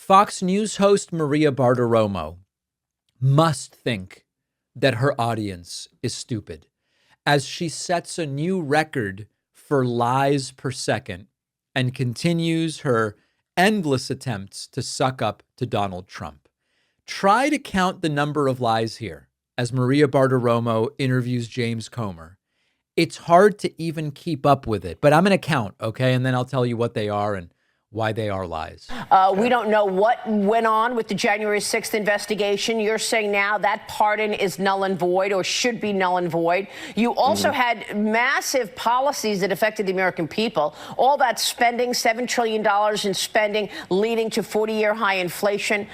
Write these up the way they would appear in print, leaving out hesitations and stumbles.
Fox News host Maria Bartiromo must think that her audience is stupid as she sets a new record for lies per second and continues her endless attempts to suck up to Donald Trump. Try to count the number of lies here as Maria Bartiromo interviews James Comer. It's hard to even keep up with it, but I'm going to count, okay? And then I'll tell you what they are and why they are lies. We don't know what went on with the January 6th investigation. You're saying now that pardon is null and void or should be null and void. You also had massive policies that affected the American people. All that spending, $7 trillion in spending, leading to 40-year high inflation,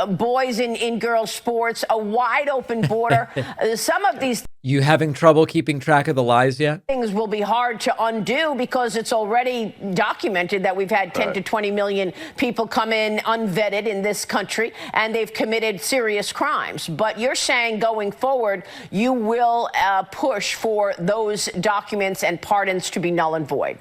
boys in girls sports, a wide open border. Some of these You having trouble keeping track of the lies yet? things will be hard to undo because it's already documented that we've had 10 to 20 million people come in unvetted in this country, and they've committed serious crimes. But you're saying going forward, you will push for those documents and pardons to be null and void.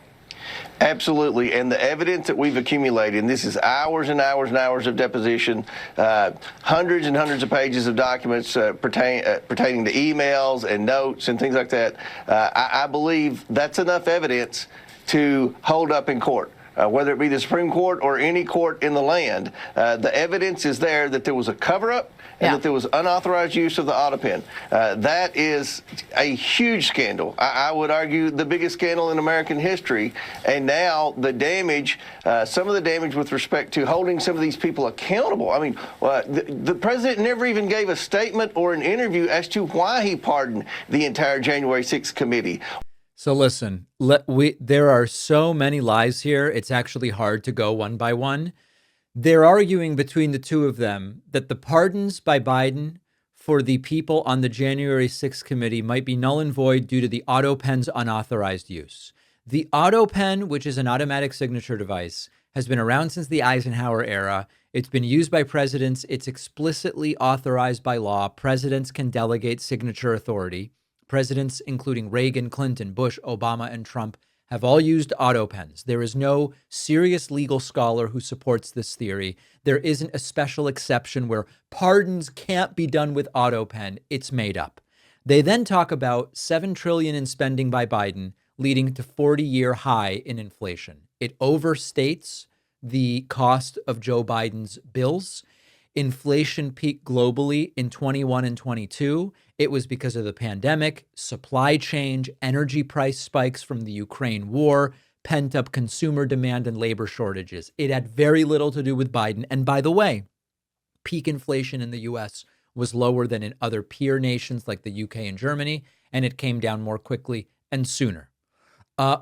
Absolutely. And the evidence that we've accumulated, and this is hours and hours and hours of deposition, hundreds and hundreds of pages of documents pertaining to emails and notes and things like that. I believe that's enough evidence to hold up in court. Whether it be the Supreme Court or any court in the land, the evidence is there that there was a cover-up and that there was unauthorized use of the autopen. That is a huge scandal. I would argue the biggest scandal in American history. And now the damage, some of the damage with respect to holding some of these people accountable. I mean, the president never even gave a statement or an interview as to why he pardoned the entire January 6th committee. So listen, there are so many lies here, it's actually hard to go one by one. They're arguing between the two of them that the pardons by Biden for the people on the January 6th committee might be null and void due to the autopen's unauthorized use. The autopen, which is an automatic signature device, has been around since the Eisenhower era. It's been used by presidents. It's explicitly authorized by law. Presidents can delegate signature authority. Presidents, including Reagan, Clinton, Bush, Obama, and Trump, have all used autopens. There is no serious legal scholar who supports this theory. There isn't a special exception where pardons can't be done with autopen. It's made up. They then talk about $7 trillion in spending by Biden, leading to 40-year high in inflation. It overstates the cost of Joe Biden's bills. Inflation peaked globally in 21 and 22. It was because of the pandemic, supply chain, energy price spikes from the Ukraine war, pent-up consumer demand, and labor shortages. It had very little to do with Biden. And by the way, peak inflation in the U.S. was lower than in other peer nations like the UK and Germany, and it came down more quickly and sooner.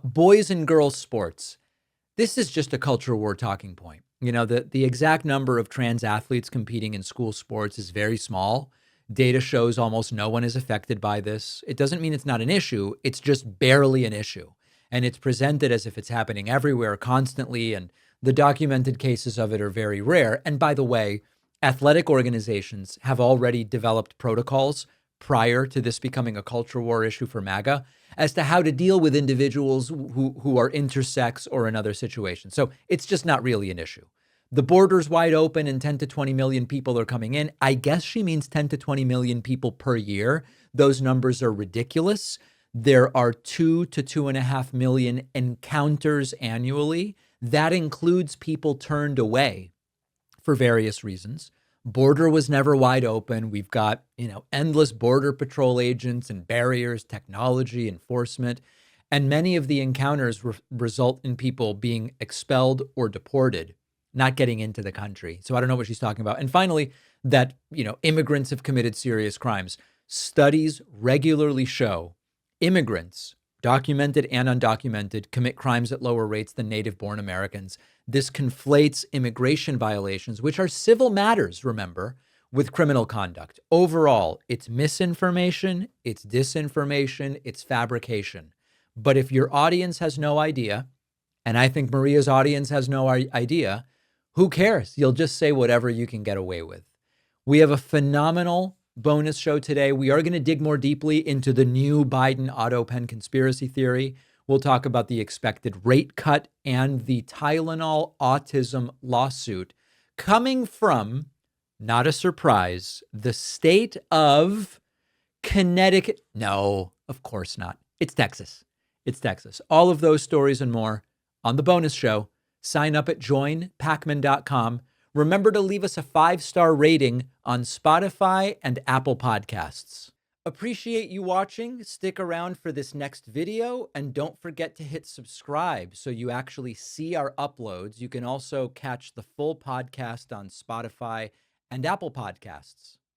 Boys and girls sports. This is just a culture war talking point. You know, the exact number of trans athletes competing in school sports is very small. Data shows almost no one is affected by this. It doesn't mean it's not an issue. It's just barely an issue. And it's presented as if it's happening everywhere constantly. And the documented cases of it are very rare. And by the way, athletic organizations have already developed protocols prior to this becoming a culture war issue for MAGA as to how to deal with individuals who are intersex or in other situations. So it's just not really an issue. The border's wide open and 10 to 20 million people are coming in. I guess she means 10 to 20 million people per year. Those numbers are ridiculous. There are 2 to 2.5 million encounters annually. That includes people turned away for various reasons. Border was never wide open. We've got, endless border patrol agents and barriers, technology, enforcement. And many of the encounters result in people being expelled or deported, not getting into the country. So I don't know what she's talking about. And finally, that, immigrants have committed serious crimes. Studies regularly show immigrants, documented and undocumented, commit crimes at lower rates than native-born Americans. This conflates immigration violations, which are civil matters, remember, with criminal conduct. Overall, it's misinformation, it's disinformation, it's fabrication. But if your audience has no idea, and I think Maria's audience has no idea, who cares? You'll just say whatever you can get away with. We have a phenomenal bonus show today. We are going to dig more deeply into the new Biden autopen conspiracy theory. We'll talk about the expected rate cut and the Tylenol autism lawsuit coming from, not a surprise, the state of Connecticut. No, of course not. It's Texas. It's Texas. All of those stories and more on the bonus show. Sign up at joinpakman.com. Remember to leave us a 5-star rating on Spotify and Apple Podcasts. Appreciate you watching. Stick around for this next video, and don't forget to hit subscribe so you actually see our uploads. You can also catch the full podcast on Spotify and Apple Podcasts.